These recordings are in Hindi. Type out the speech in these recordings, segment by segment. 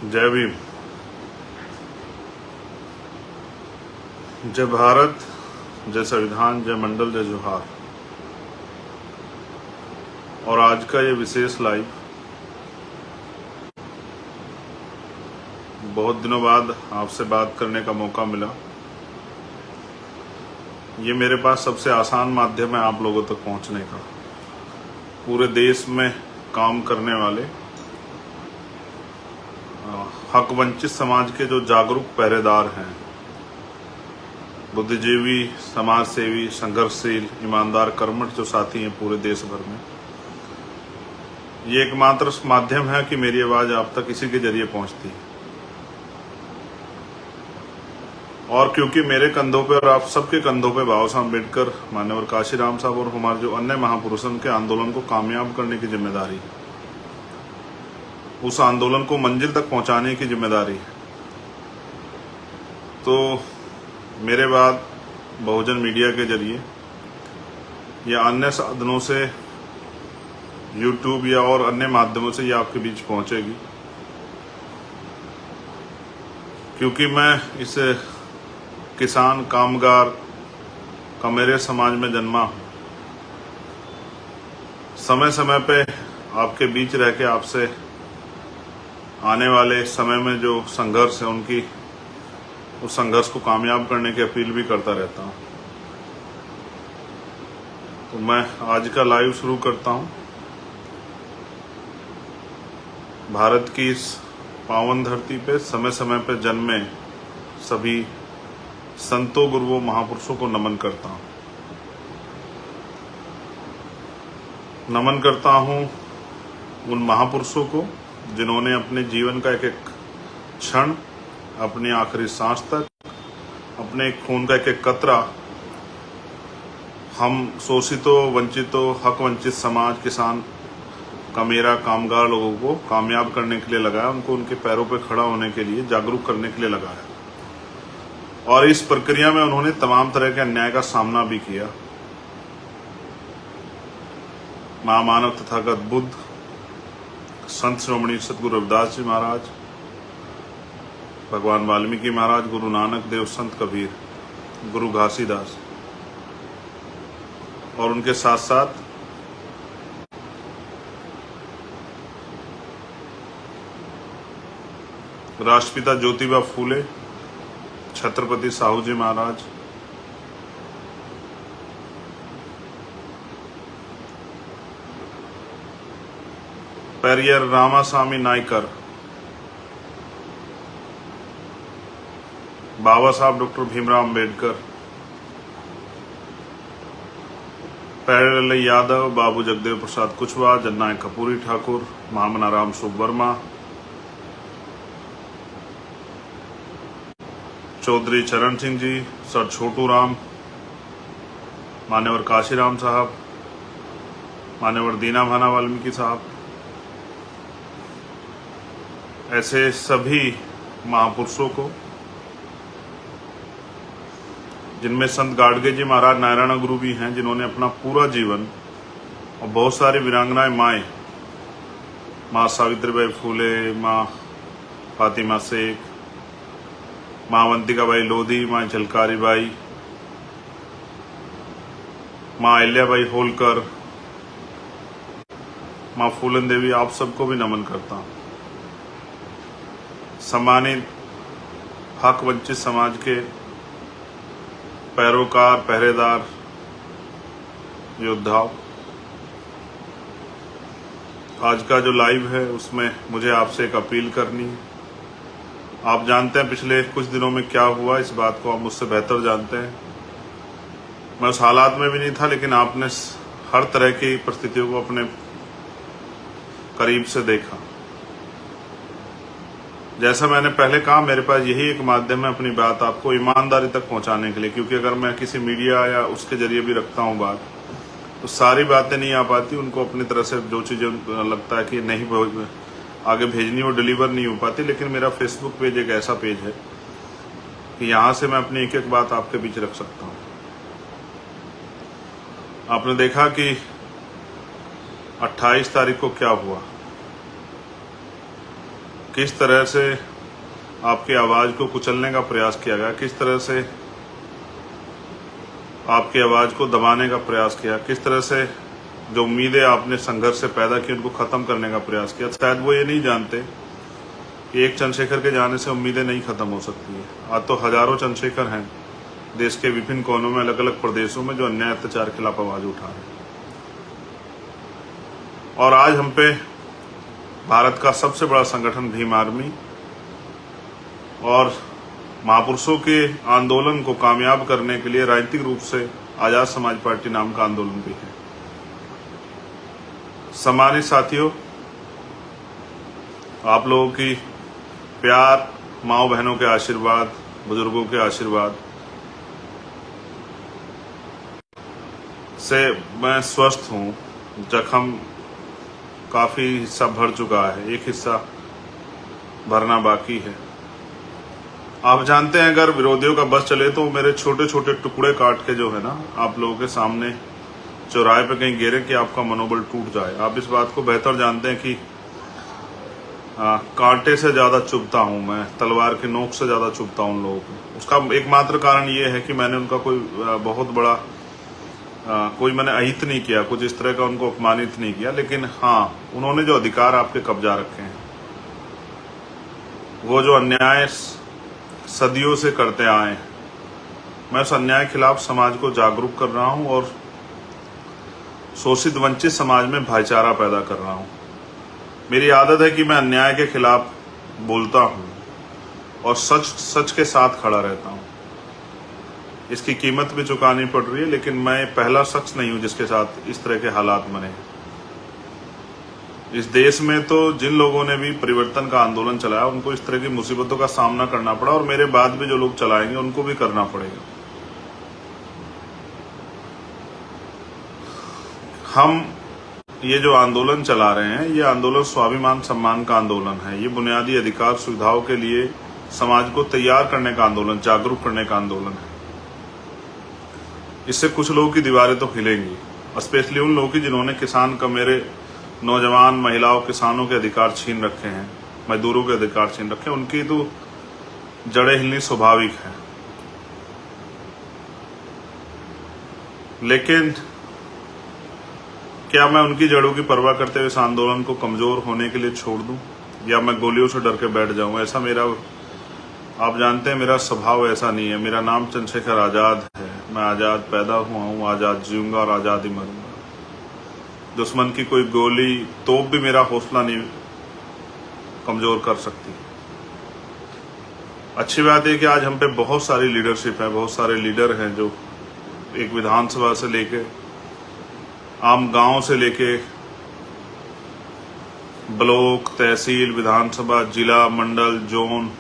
जय भीम। जय भारत, जय संविधान, जय मंडल, जय जोहार। और आज का ये विशेष लाइव बहुत दिनों बाद आपसे बात करने का मौका मिला। ये मेरे पास सबसे आसान माध्यम है आप लोगों तक पहुंचने का। पूरे देश में काम करने वाले हक वंचित समाज के जो जागरूक पहरेदार हैं, बुद्धिजीवी, समाज सेवी, संघर्षशील, ईमानदार, कर्मठ जो साथी हैं पूरे देश भर में, ये एकमात्र माध्यम है कि मेरी आवाज आप तक इसी के जरिए पहुंचती है। और क्योंकि मेरे कंधों पे और आप सबके कंधों पे बाबा साहब अम्बेडकर, मान्यवर काशीराम साहब और हमारे जो अन्य महापुरुषों के आंदोलन को कामयाब करने की जिम्मेदारी, उस आंदोलन को मंजिल तक पहुंचाने की जिम्मेदारी है, तो मेरे बाद बहुजन मीडिया के जरिए या अन्य साधनों से, यूट्यूब या और अन्य माध्यमों से ये आपके बीच पहुंचेगी। क्योंकि मैं इस किसान कामगार का मेरे समाज में जन्मा, समय समय पे आपके बीच रह के आपसे आने वाले समय में जो संघर्ष है उनकी उस संघर्ष को कामयाब करने की अपील भी करता रहता हूं। तो मैं आज का लाइव शुरू करता हूं। भारत की इस पावन धरती पे समय समय पे जन्मे सभी संतों, गुरुओं, महापुरुषों को नमन करता हूं। नमन करता हूं उन महापुरुषों को जिन्होंने अपने जीवन का एक एक क्षण, अपनी आखिरी सांस तक, अपने खून का एक एक कतरा हम शोषितों, वंचितों, हक वंचित समाज, किसान का, मेरा, कामगार लोगों को कामयाब करने के लिए लगाया, उनको उनके पैरों पर खड़ा होने के लिए, जागरूक करने के लिए लगाया। और इस प्रक्रिया में उन्होंने तमाम तरह के अन्याय का सामना भी किया। महामानव तथागत बुद्ध, संत श्रोमणी सतगुरु रविदास जी महाराज, भगवान वाल्मीकि महाराज, गुरु नानक देव, संत कबीर, गुरु घासीदास, और उनके साथ साथ राष्ट्रपिता ज्योतिबा फूले, छत्रपति साहू जी महाराज, पेरियर रामास्वामी नायकर, बाबा साहब डॉक्टर भीमराव अम्बेडकर, प्यारेलाल यादव, बाबू जगदेव प्रसाद कुशवाहा, जननायक कपूरी ठाकुर, महामना राम सुब वर्मा, चौधरी चरण सिंह जी, सर छोटू राम, मान्यवर काशीराम साहब, मान्यवर दीना भाना वाल्मीकि साहब, ऐसे सभी महापुरुषों को, जिनमें संत गाडगे जी महाराज नारायण गुरु भी हैं, जिन्होंने अपना पूरा जीवन, और बहुत सारी वीरांगनाएं माएँ, माँ सावित्रीबाई फूले, माँ फातिमा शेख, माँ अवंतिका बाई लोधी, माँ झलकारी बाई, माँ अहिल्याबाई होलकर, माँ फूलन देवी, आप सबको भी नमन करता हूँ। सम्मानित हक वंचित समाज के पैरोकार, पहरेदार, योद्धाओं, आज का जो लाइव है उसमें मुझे आपसे एक अपील करनी है। आप जानते हैं पिछले कुछ दिनों में क्या हुआ, इस बात को आप मुझसे बेहतर जानते हैं। मैं उस हालात में भी नहीं था, लेकिन आपने हर तरह की परिस्थितियों को अपने करीब से देखा। जैसा मैंने पहले कहा, मेरे पास यही एक माध्यम है अपनी बात आपको ईमानदारी तक पहुंचाने के लिए। क्योंकि अगर मैं किसी मीडिया या उसके जरिए भी रखता हूं बात, तो सारी बातें नहीं आ पाती, उनको अपनी तरह से जो चीज़ें लगता है कि नहीं आगे भेजनी, वो डिलीवर नहीं हो पाती। लेकिन मेरा फेसबुक पेज एक ऐसा पेज है कि यहाँ से मैं अपनी एक एक बात आपके बीच रख सकता हूँ। आपने देखा कि 28 तारीख को क्या हुआ। किस तरह से आपकी आवाज़ को कुचलने का प्रयास किया गया, किस तरह से आपकी आवाज़ को दबाने का प्रयास किया, किस तरह से जो उम्मीदें आपने संघर्ष से पैदा की उनको ख़त्म करने का प्रयास किया। शायद वो ये नहीं जानते कि एक चंद्रशेखर के जाने से उम्मीदें नहीं ख़त्म हो सकती है। आज तो हज़ारों चंद्रशेखर हैं देश के विभिन्न कोनों में, अलग अलग प्रदेशों में, जो अन्याय अत्याचार के खिलाफ आवाज़ उठा रहे हैं। और आज हम पे भारत का सबसे बड़ा संगठन भीम आर्मी और महापुरुषों के आंदोलन को कामयाब करने के लिए राजनीतिक रूप से आज़ाद समाज पार्टी नाम का आंदोलन भी है। सम्मानित साथियों, आप लोगों की प्यार, माओ बहनों के आशीर्वाद, बुजुर्गों के आशीर्वाद से मैं स्वस्थ हूँ। जख्म काफ़ी हिस्सा भर चुका है, एक हिस्सा भरना बाकी है। आप जानते हैं अगर विरोधियों का बस चले तो मेरे छोटे छोटे टुकड़े काट के जो है ना आप लोगों के सामने चौराहे पे कहीं गिरे कि आपका मनोबल टूट जाए। आप इस बात को बेहतर जानते हैं कि कांटे से ज़्यादा चुभता हूँ मैं, तलवार की नोक से ज़्यादा चुभता हूँ उन लोगों को। उसका एकमात्र कारण ये है कि मैंने उनका कोई बहुत बड़ा कोई मैंने अहित नहीं किया, कुछ इस तरह का उनको अपमानित नहीं किया, लेकिन हाँ उन्होंने जो अधिकार आपके कब्जा रखे हैं, वो जो अन्याय सदियों से करते आए, मैं उस अन्याय के खिलाफ समाज को जागरूक कर रहा हूँ और शोषित वंचित समाज में भाईचारा पैदा कर रहा हूँ। मेरी आदत है कि मैं अन्याय के खिलाफ बोलता हूँ और सच के साथ खड़ा रहता हूँ। इसकी कीमत भी चुकानी पड़ रही है, लेकिन मैं पहला शख्स नहीं हूँ जिसके साथ इस तरह के हालात बने। इस देश में तो जिन लोगों ने भी परिवर्तन का आंदोलन चलाया उनको इस तरह की मुसीबतों का सामना करना पड़ा, और मेरे बाद भी जो लोग चलाएंगे उनको भी करना पड़ेगा। हम ये जो आंदोलन चला रहे हैं, ये आंदोलन स्वाभिमान सम्मान का आंदोलन है। ये बुनियादी अधिकार सुविधाओं के लिए समाज को तैयार करने का आंदोलन, जागरूक करने का आंदोलन है। इससे कुछ लोगों की दीवारें तो हिलेंगी, स्पेशली उन लोगों की जिन्होंने किसान का, मेरे नौजवान, महिलाओं, किसानों के अधिकार छीन रखे हैं, मजदूरों के अधिकार छीन रखे हैं। उनकी तो जड़ें हिलनी स्वाभाविक है। लेकिन क्या मैं उनकी जड़ों की परवाह करते हुए इस आंदोलन को कमजोर होने के लिए छोड़ दूं, या मैं गोलियों से डर के बैठ जाऊं? ऐसा मेरा, आप जानते हैं मेरा स्वभाव ऐसा नहीं है। मेरा नाम चंद्रशेखर आज़ाद है। मैं आज़ाद पैदा हुआ हूँ, आज़ाद जीऊंगा और आज़ाद ही मरूंगा। दुश्मन की कोई गोली, तोप भी मेरा हौसला नहीं कमजोर कर सकती। अच्छी बात है कि आज हम पे बहुत सारी लीडरशिप है, बहुत सारे लीडर हैं जो एक विधानसभा से लेके, आम गांव से लेके ब्लॉक, तहसील, विधानसभा, जिला, मंडल, जोन,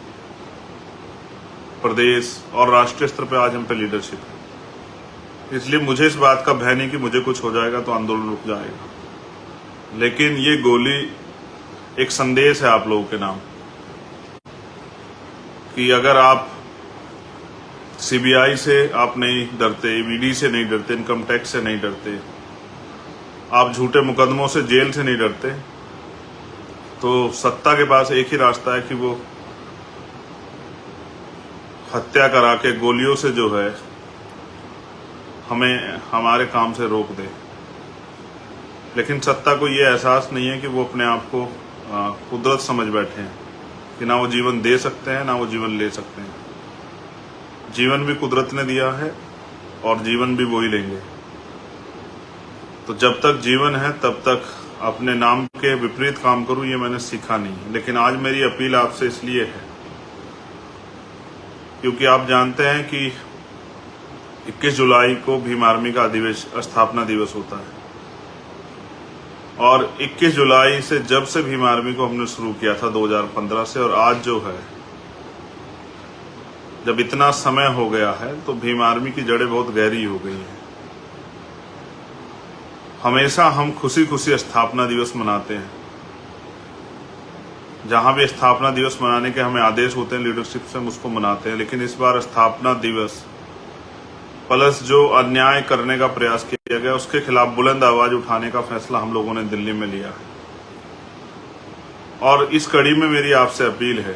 प्रदेश और राष्ट्रीय स्तर पे आज हम पे लीडरशिप है। इसलिए मुझे इस बात का भय नहीं कि मुझे कुछ हो जाएगा तो आंदोलन रुक जाएगा। लेकिन ये गोली एक संदेश है आप लोगों के नाम कि अगर आप सीबीआई से आप नहीं डरते, ईडी से नहीं डरते, इनकम टैक्स से नहीं डरते, आप झूठे मुकदमों से, जेल से नहीं डरते, तो सत्ता के पास एक ही रास्ता है कि वो हत्या करा के गोलियों से जो है हमें हमारे काम से रोक दे। लेकिन सत्ता को ये एहसास नहीं है कि वो अपने आप को कुदरत समझ बैठे हैं कि ना वो जीवन दे सकते हैं ना वो जीवन ले सकते हैं। जीवन भी कुदरत ने दिया है और जीवन भी वो ही लेंगे। तो जब तक जीवन है तब तक अपने नाम के विपरीत काम करूं, ये मैंने सीखा नहीं। लेकिन आज मेरी अपील आपसे इसलिए है क्योंकि आप जानते हैं कि 21 जुलाई को भीम आर्मी का स्थापना दिवस होता है, और 21 जुलाई से जब से भीम आर्मी को हमने शुरू किया था 2015 से, और आज जो है जब इतना समय हो गया है, तो भीम आर्मी की जड़ें बहुत गहरी हो गई हैं। हमेशा हम खुशी खुशी स्थापना दिवस मनाते हैं। जहां भी स्थापना दिवस मनाने के हमें आदेश होते हैं लीडरशिप से, हम उसको मनाते हैं। लेकिन इस बार स्थापना दिवस प्लस जो अन्याय करने का प्रयास किया गया उसके खिलाफ बुलंद आवाज उठाने का फैसला हम लोगों ने दिल्ली में लिया है। और इस कड़ी में मेरी आपसे अपील है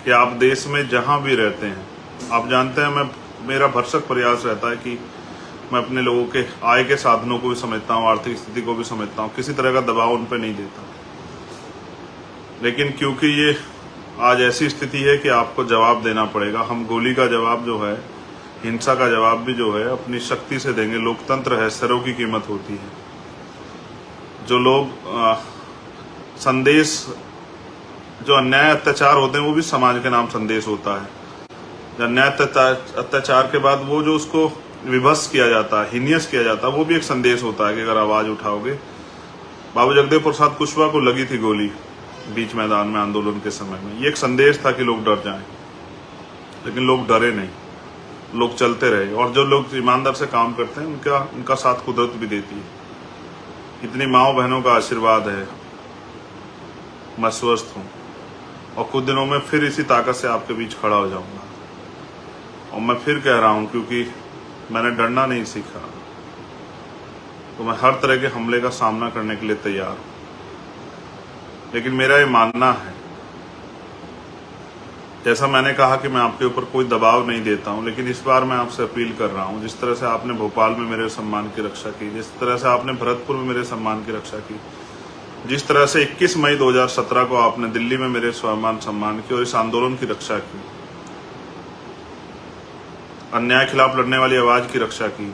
कि आप देश में जहां भी रहते हैं, आप जानते हैं मेरा भरसक प्रयास रहता है कि मैं अपने लोगों के आय के साधनों को भी समझता हूँ, आर्थिक स्थिति को भी समझता हूँ, किसी तरह का दबाव उन पर नहीं देता। लेकिन क्योंकि ये आज ऐसी स्थिति है कि आपको जवाब देना पड़ेगा, हम गोली का जवाब जो है, हिंसा का जवाब भी जो है अपनी शक्ति से देंगे। लोकतंत्र है, सरों की कीमत होती है। जो लोग संदेश, जो अन्याय अत्याचार होते हैं वो भी समाज के नाम संदेश होता है। अन्याय अत्याचार के बाद वो जो उसको विभत्स किया जाता है, हीनियस किया जाता है, वो भी एक संदेश होता है कि अगर आवाज उठाओगे। बाबू जगदेव प्रसाद कुशवाहा को लगी थी गोली बीच मैदान में आंदोलन के समय में, ये एक संदेश था कि लोग डर जाएं, लेकिन लोग डरे नहीं, लोग चलते रहे। और जो लोग ईमानदार से काम करते हैं उनका साथ कुदरत भी देती है। इतनी माओ बहनों का आशीर्वाद है, मैं स्वस्थ हूँ और कुछ दिनों में फिर इसी ताकत से आपके बीच खड़ा हो जाऊंगा। और मैं फिर कह रहा हूँ, क्योंकि मैंने डरना नहीं सीखा, तो मैं हर तरह के हमले का सामना करने के लिए तैयार हूँ। लेकिन मेरा ये मानना है, जैसा मैंने कहा कि मैं आपके ऊपर कोई दबाव नहीं देता हूं, लेकिन इस बार मैं आपसे अपील कर रहा हूं, जिस तरह से आपने भोपाल में मेरे सम्मान की रक्षा की, जिस तरह से आपने भरतपुर में मेरे सम्मान की रक्षा की, जिस तरह से 21 मई 2017 को आपने दिल्ली में मेरे स्वाभिमान सम्मान की और इस आंदोलन की रक्षा की, अन्याय खिलाफ लड़ने वाली आवाज की रक्षा की।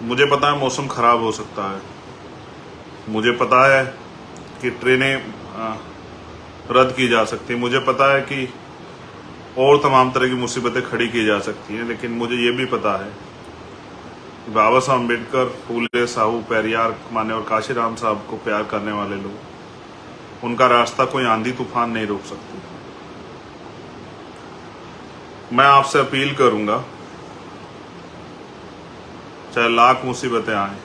मुझे पता है मौसम खराब हो सकता है, मुझे पता है कि ट्रेनें रद्द की जा सकती है, मुझे पता है कि और तमाम तरह की मुसीबतें खड़ी की जा सकती हैं, लेकिन मुझे ये भी पता है कि बाबा साहब अम्बेडकर, फूले, साहू, पेरियार, मान्यवर काशीराम साहब को प्यार करने वाले लोग, उनका रास्ता कोई आंधी तूफान नहीं रोक सकती। मैं आपसे अपील करूंगा, चाहे लाख मुसीबतें आए,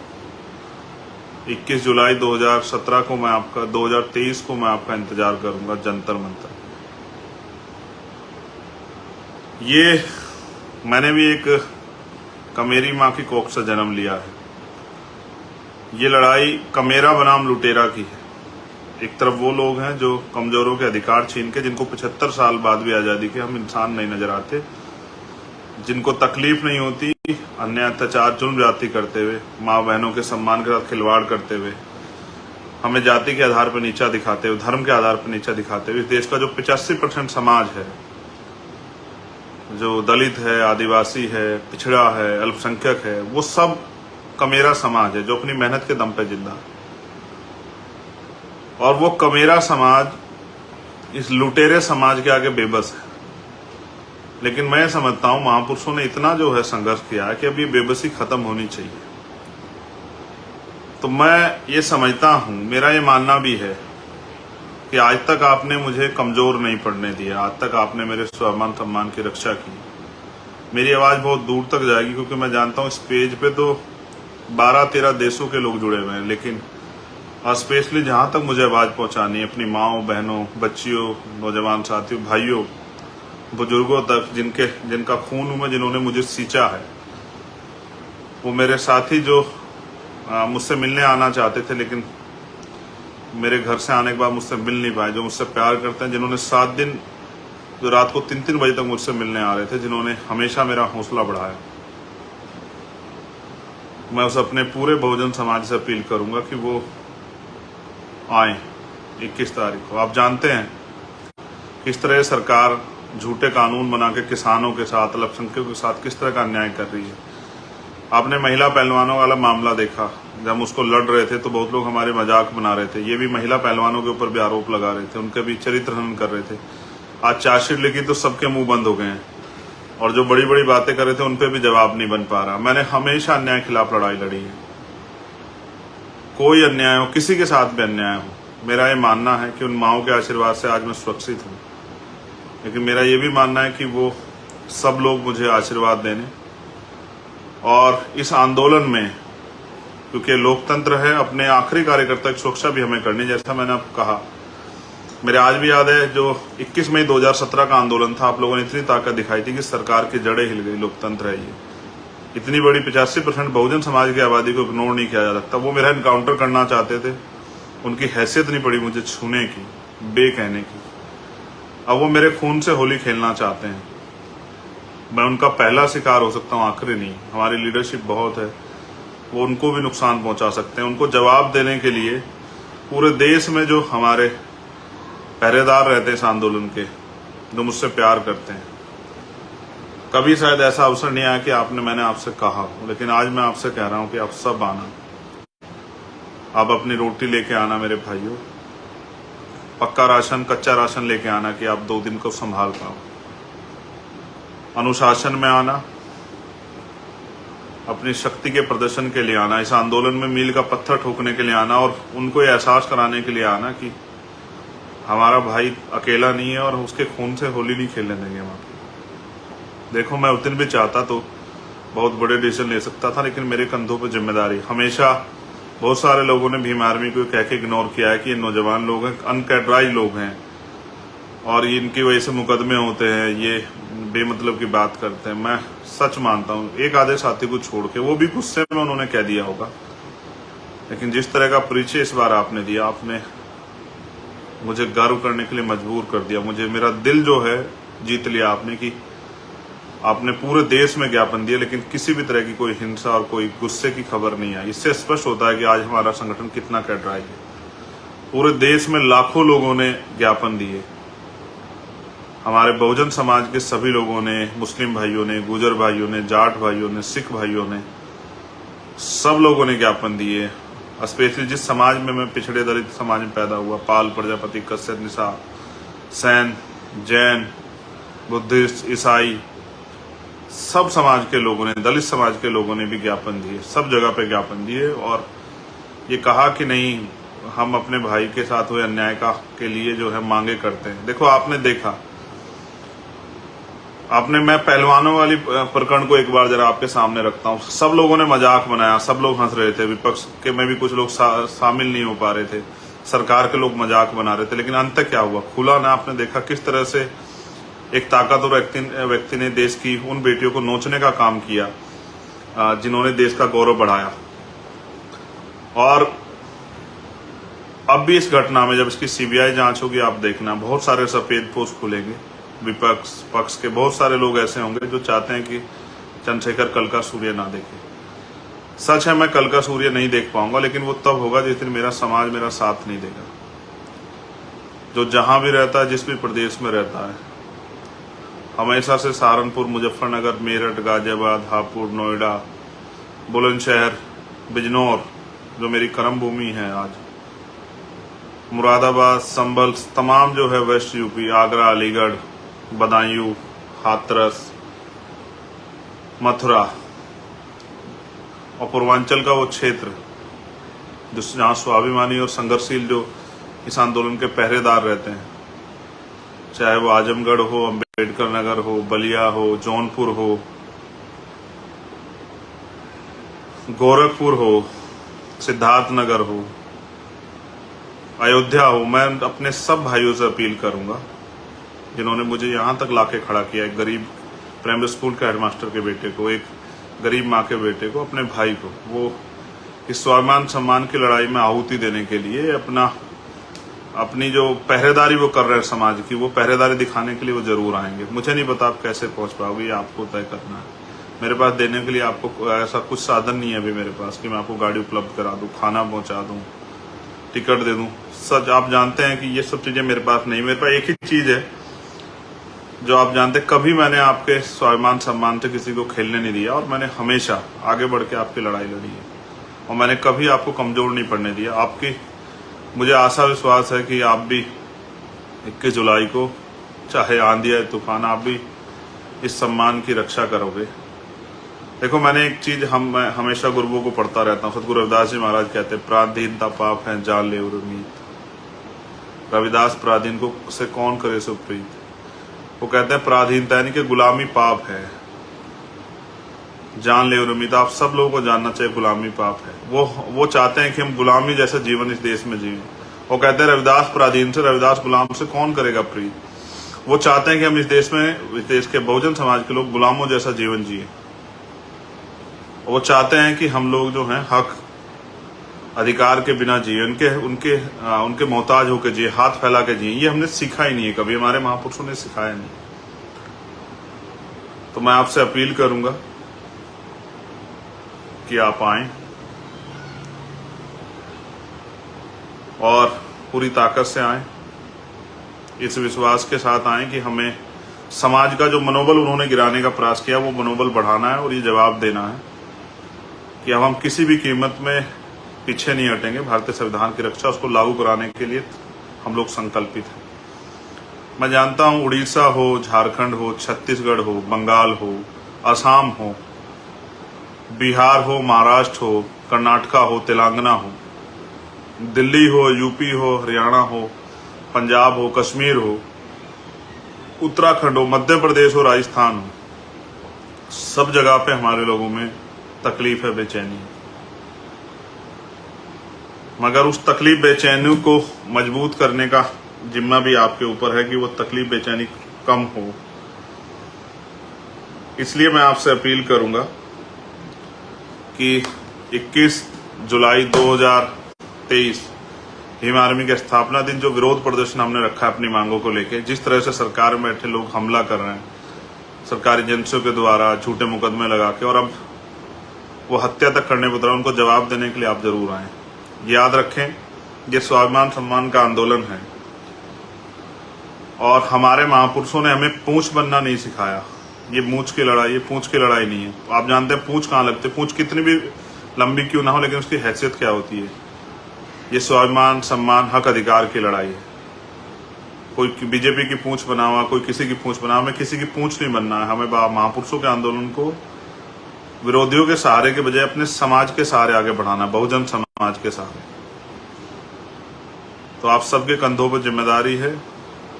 21 जुलाई 2017 को मैं आपका 2023 को मैं आपका इंतजार करूंगा जंतर मंतर। ये मैंने भी एक कमेरी माँ की कोख से जन्म लिया है। ये लड़ाई कमेरा बनाम लुटेरा की है। एक तरफ वो लोग हैं जो कमजोरों के अधिकार छीन के, जिनको 75 साल बाद भी आजादी के हम इंसान नहीं नजर आते, जिनको तकलीफ नहीं होती अन्याय अत्याचार जुल्म जाति करते हुए, माँ बहनों के सम्मान के साथ खिलवाड़ करते हुए, हमें जाति के आधार पर नीचा दिखाते हुए, धर्म के आधार पर नीचा दिखाते हुए, इस देश का जो 85% समाज है, जो दलित है, आदिवासी है, पिछड़ा है, अल्पसंख्यक है, वो सब कमेरा समाज है जो अपनी मेहनत के दम पे जिंदा है। और वो कमेरा समाज इस लुटेरे समाज के आगे बेबस है। लेकिन मैं समझता हूं महापुरुषों ने इतना जो है संघर्ष किया है कि अब ये बेबसी खत्म होनी चाहिए। तो मैं ये समझता हूं, मेरा ये मानना भी है कि आज तक आपने मुझे कमजोर नहीं पड़ने दिया, आज तक आपने मेरे स्वाभिमान सम्मान की रक्षा की। मेरी आवाज बहुत दूर तक जाएगी, क्योंकि मैं जानता हूं इस पेज पे तो 12-13 देशों के लोग जुड़े हुए हैं, लेकिन स्पेशली जहां तक मुझे आवाज पहुंचानी है, अपनी माओ, बहनों, बच्चियों, नौजवान साथियों, भाइयों, बुजुर्गों तक, जिनका खून में जिन्होंने मुझे सींचा है, वो मेरे साथी जो मुझसे मिलने आना चाहते थे, लेकिन मेरे घर से आने के बाद मुझसे मिल नहीं पाए, जो मुझसे प्यार करते हैं, जिन्होंने 7 दिन, जो रात को 3-3 बजे तक मुझसे मिलने आ रहे थे, जिन्होंने हमेशा मेरा हौसला बढ़ाया, मैं उस अपने पूरे बहुजन समाज से अपील करूंगा कि वो आए 21 तारीख को। आप जानते हैं किस तरह सरकार झूठे कानून बना के किसानों के साथ, अल्पसंख्यकों के साथ किस तरह का अन्याय कर रही है। आपने महिला पहलवानों वाला मामला देखा, जब हम उसको लड़ रहे थे तो बहुत लोग हमारे मजाक बना रहे थे, ये भी महिला पहलवानों के ऊपर भी आरोप लगा रहे थे, उनके भी चरित्र हनन कर रहे थे। आज चार्जशीट लिखी तो सबके मुंह बंद हो गए हैं, और जो बड़ी बड़ी बातें कर रहे थे उन पर भी जवाब नहीं बन पा रहा। मैंने हमेशा अन्याय के खिलाफ लड़ाई लड़ी है, कोई अन्याय हो, किसी के साथ भी अन्याय हो। मेरा ये मानना है कि उन माओं के आशीर्वाद से आज मैं सुरक्षित हूँ, लेकिन मेरा ये भी मानना है कि वो सब लोग मुझे आशीर्वाद देने, और इस आंदोलन में, क्योंकि लोकतंत्र है, अपने आखिरी कार्यकर्ता की सुरक्षा भी हमें करनी। जैसा मैंने आपको कहा, मेरे आज भी याद है जो 21 मई 2017 का आंदोलन था, आप लोगों ने इतनी ताकत दिखाई थी कि सरकार की जड़ें हिल गई। लोकतंत्र है ये, इतनी बड़ी 85% बहुजन समाज की आबादी को इग्नोर नहीं किया जा सकता। वो मेरा इनकाउंटर करना चाहते थे, उनकी हैसियत नहीं पड़ी मुझे छूने की, बे कहने की। अब वो मेरे खून से होली खेलना चाहते हैं। मैं उनका पहला शिकार हो सकता हूँ, आखिरी नहीं। हमारी लीडरशिप बहुत है, वो उनको भी नुकसान पहुंचा सकते हैं। उनको जवाब देने के लिए पूरे देश में जो हमारे पहरेदार रहते हैं इस आंदोलन के, जो मुझसे प्यार करते हैं, कभी शायद ऐसा अवसर नहीं आया कि मैंने आपसे कहा हो, लेकिन आज मैं आपसे कह रहा हूं कि आप सब आना, आप अपनी रोटी लेके आना मेरे भाइयों, पक्का राशन, कच्चा राशन लेके आना कि आप 2 दिन को संभाल पाओ। अनुशासन में आना, अपनी शक्ति के प्रदर्शन के लिए आना, इस आंदोलन में मील का पत्थर ठोकने के लिए आना और उनको ये एहसास कराने के लिए आना कि हमारा भाई अकेला नहीं है और उसके खून से होली नहीं खेलने देंगे हम। देखो, मैं उस दिन भी चाहता तो बहुत बड़े डिसीजन ले सकता था, लेकिन मेरे कंधों पर जिम्मेदारी। हमेशा बहुत सारे लोगों ने भीम आर्मी को कह के इग्नोर किया है कि ये नौजवान लोग हैं, अनकैडराइज लोग हैं और इनकी वजह से मुकदमे होते हैं, ये बेमतलब की बात करते हैं। मैं सच मानता हूँ, एक आधे साथी को छोड़ के, वो भी गुस्से में उन्होंने कह दिया होगा, लेकिन जिस तरह का परिचय इस बार आपने दिया, आपने मुझे गर्व करने के लिए मजबूर कर दिया। मुझे, मेरा दिल जो है जीत लिया आपने कि आपने पूरे देश में ज्ञापन दिया, लेकिन किसी भी तरह की कोई हिंसा और कोई गुस्से की खबर नहीं आई। इससे स्पष्ट होता है कि आज हमारा संगठन कितना कैडराइज है। पूरे देश में लाखों लोगों ने ज्ञापन दिए, हमारे बहुजन समाज के सभी लोगों ने, मुस्लिम भाइयों ने, गुजर भाइयों ने, जाट भाइयों ने, सिख भाइयों ने, सब लोगों ने ज्ञापन दिए। स्पेशली जिस समाज में मैं पिछड़े दलित समाज में पैदा हुआ, पाल, प्रजापति, कश्यप, निशा, सैन, जैन, बुद्धिस्ट, ईसाई, सब समाज के लोगों ने, दलित समाज के लोगों ने भी ज्ञापन दिए, सब जगह पे ज्ञापन दिए और ये कहा कि नहीं, हम अपने भाई के साथ हुए अन्याय के लिए जो है मांगे करते हैं। देखो, आपने देखा, मैं पहलवानों वाली प्रकरण को एक बार जरा आपके सामने रखता हूँ। सब लोगों ने मजाक बनाया, सब लोग हंस रहे थे, विपक्ष के में भी कुछ लोग शामिल नहीं हो पा रहे थे, सरकार के लोग मजाक बना रहे थे, लेकिन अंत क्या हुआ? खुला ना, आपने देखा किस तरह से एक ताकतवर व्यक्ति ने देश की उन बेटियों को नोचने का काम किया जिन्होंने देश का गौरव बढ़ाया। और अब भी इस घटना में जब इसकी सीबीआई जांच होगी, आप देखना बहुत सारे सफेद पोष खुलेंगे। विपक्ष पक्ष के बहुत सारे लोग ऐसे होंगे जो चाहते हैं कि चंद्रशेखर कल का सूर्य ना देखे। सच है, मैं कल का सूर्य नहीं देख पाऊंगा, लेकिन वो तब होगा जिस दिन मेरा समाज मेरा साथ नहीं देगा। जो जहां भी रहता है, जिस भी प्रदेश में रहता है, हमेशा से सहारनपुर, मुजफ्फरनगर, मेरठ, गाजियाबाद, हापुड़, नोएडा, बुलंदशहर, बिजनौर, जो मेरी कर्म भूमि है आज, मुरादाबाद, संभल, तमाम जो है वेस्ट यूपी, आगरा, अलीगढ़, बदायूं, हाथरस, मथुरा और पूर्वांचल का वो क्षेत्र जहाँ स्वाभिमानी और संघर्षशील जो इस आंदोलन के पहरेदार रहते हैं, चाहे वो आजमगढ़ हो, अम्बेडकर नगर हो, बलिया हो, जौनपुर हो, गोरखपुर हो, सिद्धार्थ नगर हो, अयोध्या हो, मैं अपने सब भाइयों से अपील करूंगा जिन्होंने मुझे यहाँ तक लाके खड़ा किया। एक गरीब प्राइमरी स्कूल के हेडमास्टर के बेटे को, एक गरीब माँ के बेटे को, अपने भाई को, वो इस स्वाभिमान सम्मान की लड़ाई में आहुति देने के लिए अपनी जो पहरेदारी वो कर रहे हैं समाज की, वो पहरेदारी दिखाने के लिए वो जरूर आएंगे। मुझे नहीं पता आप कैसे पहुंच पाओगे, ये आपको तय करना है। मेरे पास देने के लिए आपको ऐसा कुछ साधन नहीं है अभी मेरे पास कि मैं आपको गाड़ी उपलब्ध करा दूं, खाना पहुंचा दूं, टिकट दे दूं। सच आप जानते हैं कि ये सब चीजें मेरे पास नहीं। मेरे पास एक ही चीज है जो आप जानते हैं, कभी मैंने आपके स्वाभिमान सम्मान से किसी को खेलने नहीं दिया और मैंने हमेशा आगे बढ़ के आपकी लड़ाई लड़ी है और मैंने कभी आपको कमजोर नहीं पड़ने दिया। आपकी मुझे आशा विश्वास है कि आप भी 21 जुलाई को, चाहे आंधी आए तूफान, आप भी इस सम्मान की रक्षा करोगे। देखो, मैंने एक चीज हमेशा गुरुओं को पढ़ता रहता हूँ। सतगुरु रविदास जी महाराज कहते हैं, पराधीनता पाप है, जान ले उर्मीत। रविदास पराधीन को से कौन करे सुप्रीत। वो कहते हैं पराधीनता यानी कि गुलामी पाप है, जान ले उर्मीत। आप सब लोगों को जानना चाहिए गुलामी पाप है। वो चाहते हैं कि हम गुलामी जैसा जीवन इस देश में जिए। वो कहते हैं रविदास पराधीन से, रविदास गुलाम से कौन करेगा प्रीत। वो चाहते हैं कि हम इस देश के बहुजन समाज के लोग गुलामों जैसा जीवन जिए। वो चाहते हैं कि हम लोग जो हैं हक अधिकार के बिना जिए, उनके मोहताज होकर जिए, हाथ फैला के जिए। ये हमने सीखा ही नहीं है, कभी हमारे महापुरुषों ने सिखाया नहीं। तो मैं आपसे अपील करूंगा कि आप आएं और पूरी ताकत से आएं, इस विश्वास के साथ आएं कि हमें समाज का जो मनोबल उन्होंने गिराने का प्रयास किया वो मनोबल बढ़ाना है और ये जवाब देना है कि अब हम किसी भी कीमत में पीछे नहीं हटेंगे। भारतीय संविधान की रक्षा, उसको लागू कराने के लिए हम लोग संकल्पित हैं। मैं जानता हूं उड़ीसा हो, झारखंड हो, छत्तीसगढ़ हो, बंगाल हो, असम हो, बिहार हो, महाराष्ट्र हो, कर्नाटका हो, तेलंगाना हो, दिल्ली हो, यूपी हो, हरियाणा हो, पंजाब हो, कश्मीर हो, उत्तराखंड हो, मध्य प्रदेश हो, राजस्थान हो, सब जगह पे हमारे लोगों में तकलीफ है, बेचैनी है। मगर उस तकलीफ बेचैनी को मजबूत करने का जिम्मा भी आपके ऊपर है कि वो तकलीफ बेचैनी कम हो। इसलिए मैं आपसे अपील करूंगा कि 21 जुलाई 2023 हिम आर्मी के स्थापना दिन जो विरोध प्रदर्शन हमने रखा है अपनी मांगों को लेकर, जिस तरह से सरकार में बैठे लोग हमला कर रहे हैं सरकारी एजेंसियों के द्वारा, झूठे मुकदमे लगा के, और अब वो हत्या तक करने पर उतरा, उनको जवाब देने के लिए आप जरूर आए। याद रखें, ये स्वाभिमान सम्मान का आंदोलन है और हमारे महापुरुषों ने हमें पूंछ बनना नहीं सिखाया। ये मूंछ की लड़ाई, ये पूंछ की लड़ाई नहीं है। तो आप जानते हैं पूंछ कहाँ लगती है, पूंछ कितनी भी लंबी क्यों ना हो, लेकिन उसकी हैसियत क्या होती है। ये स्वाभिमान सम्मान हक अधिकार की लड़ाई है। कोई बीजेपी की पूंछ बना हुआ, कोई किसी की पूंछ बना हुआ, हमें किसी की पूंछ नहीं बनना है। हमें महापुरुषों के आंदोलन को विरोधियों के सहारे के बजाय अपने समाज के सहारे आगे बढ़ाना, बहुजन समाज के सहारे। तो आप सबके कंधों पर जिम्मेदारी है।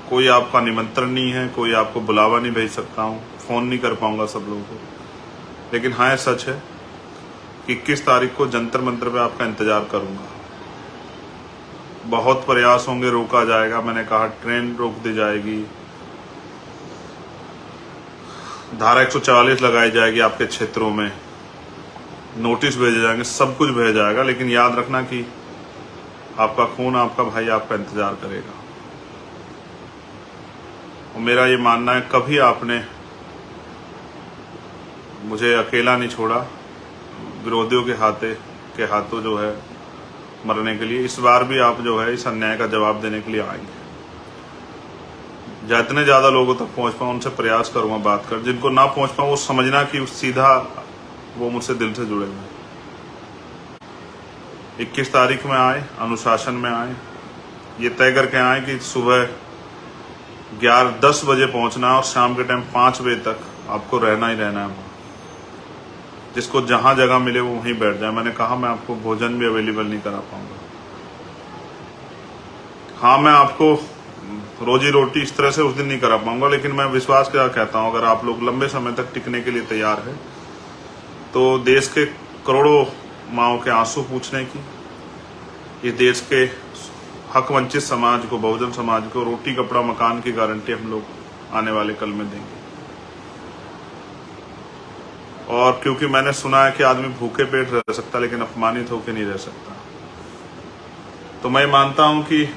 कोई आपका निमंत्रण नहीं है, कोई आपको बुलावा नहीं भेज सकता हूँ, फोन नहीं कर पाऊंगा सब लोगों को, लेकिन हाँ ये सच है कि 21 तारीख को जंतर मंतर पे आपका इंतजार करूंगा। बहुत प्रयास होंगे, रोका जाएगा, मैंने कहा ट्रेन रोक दी जाएगी, धारा 144 लगाई जाएगी, आपके क्षेत्रों में नोटिस भेजे जाएंगे, सब कुछ भेजा जाएगा, लेकिन याद रखना कि आपका खून, आपका भाई आपका इंतजार करेगा। और मेरा ये मानना है, कभी आपने मुझे अकेला नहीं छोड़ा विरोधियों के हाथों जो है मरने के लिए। इस बार भी आप जो है इस अन्याय का जवाब देने के लिए आएंगे। जितने ज्यादा लोगों तक पहुंच पाऊं उनसे प्रयास करूंगा बात कर। जिनको ना पहुंच पाऊं वो समझना कि सीधा वो मुझसे दिल से जुड़े हुए। 21 तारीख में आए, अनुशासन में आए, ये तय करके आए कि सुबह 10 बजे पहुंचना है और शाम के टाइम 5 बजे तक आपको रहना ही रहना है। जिसको जहां जगह मिले वो वहीं बैठ जाए। मैंने कहा मैं आपको भोजन भी अवेलेबल नहीं करा पाऊंगा। हाँ, मैं आपको रोजी रोटी इस तरह से उस दिन नहीं करा पाऊंगा, लेकिन मैं विश्वास के साथ कहता हूं, अगर आप लोग लंबे समय तक टिकने के लिए तैयार है तो देश के करोड़ों माओं के आंसू पूछने की, इस देश के हक वंचित समाज को, बहुजन समाज को रोटी कपड़ा मकान की गारंटी हम लोग आने वाले कल में देंगे। और क्योंकि मैंने सुना है कि आदमी भूखे पेट रह सकता लेकिन अपमानित होकर नहीं रह सकता, तो मैं मानता हूं कि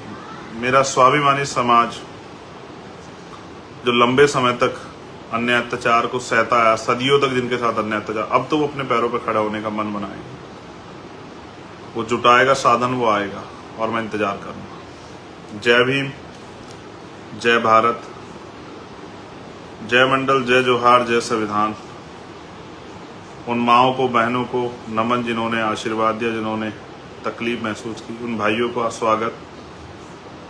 मेरा स्वाभिमानी समाज जो लंबे समय तक अन्य अत्याचार को सहता आया, सदियों तक जिनके साथ अन्य अत्याचार, अब तो वो अपने पैरों पर खड़ा होने का मन बनाएगा, वो जुटाएगा साधन, वो आएगा और मैं इंतजार करूंगा। जय भीम, जय भारत, जय मंडल, जय जोहार, जय संविधान। उन माओं को, बहनों को नमन जिन्होंने आशीर्वाद दिया, जिन्होंने तकलीफ महसूस की, उन भाइयों का स्वागत,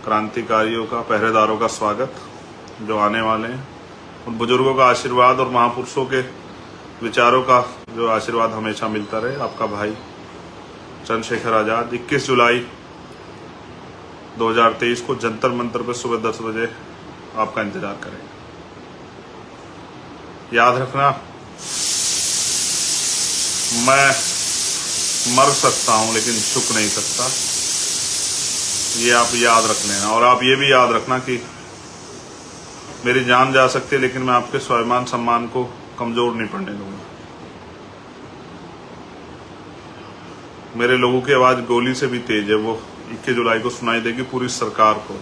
क्रांतिकारियों का, पहरेदारों का स्वागत जो आने वाले हैं, उन बुजुर्गों का आशीर्वाद और महापुरुषों के विचारों का जो आशीर्वाद हमेशा मिलता रहे। आपका भाई चंद्रशेखर आजाद 21 जुलाई 2023 को जंतर मंतर पर सुबह 10 बजे आपका इंतजार करेगा। याद रखना, मैं मर सकता हूं लेकिन झुक नहीं सकता, ये आप याद रख लेना। और आप ये भी याद रखना कि मेरी जान जा सकती है लेकिन मैं आपके स्वाभिमान सम्मान को कमजोर नहीं पड़ने दूंगा। मेरे लोगों की आवाज गोली से भी तेज है, वो 21 जुलाई को सुनाई देगी पूरी सरकार को,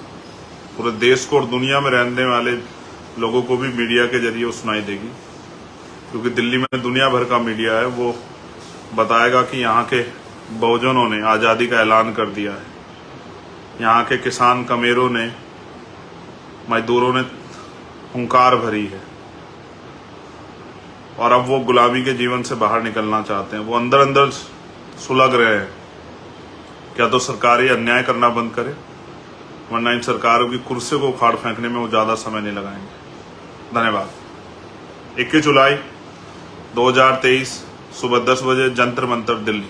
पूरे देश को और दुनिया में रहने वाले लोगों को भी मीडिया के जरिए वो सुनाई देगी। क्योंकि दिल्ली में दुनिया भर का मीडिया है, वो बताएगा कि यहाँ के बहुजनों ने आज़ादी का ऐलान कर दिया है, यहाँ के किसान कमेरों ने, मजदूरों ने हुंकार भरी है और अब वो गुलामी के जीवन से बाहर निकलना चाहते हैं। वो अंदर अंदर सुलग रहे हैं। क्या तो सरकार ये अन्याय करना बंद करे, वरना इन सरकारों की कुर्सी को उखाड़ फेंकने में वो ज़्यादा समय नहीं लगाएंगे। धन्यवाद। 21 जुलाई 2023 सुबह 10 बजे जंतर मंतर दिल्ली।